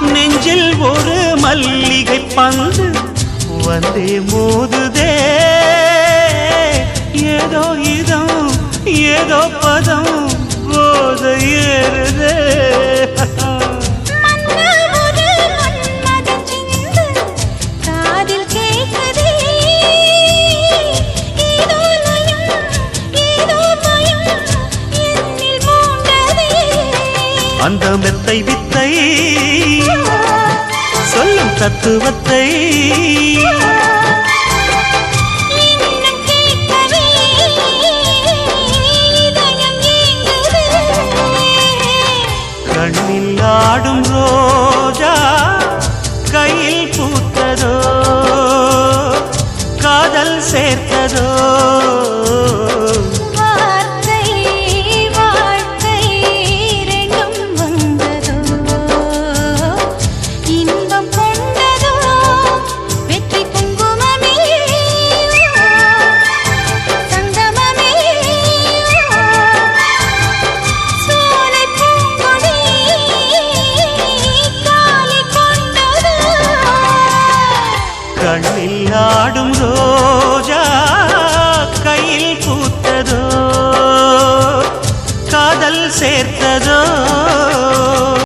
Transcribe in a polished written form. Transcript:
நெஞ்சில் ஒரு மல்லிகை பந்து வந்தே மோதுதே ஏதோ இதம் ஏதோ பதம் போத ஏறுதே அந்த மெத்தை வித்தை சொல்லும் தத்துவத்தை கண்ணில் ஆடும் ரோஜா கையில் பூத்ததோ காதல் சேர்த்ததோ கண்ணில் ஆடும் ரோஜா கையில் பூத்ததோ காதல் சேர்த்ததோ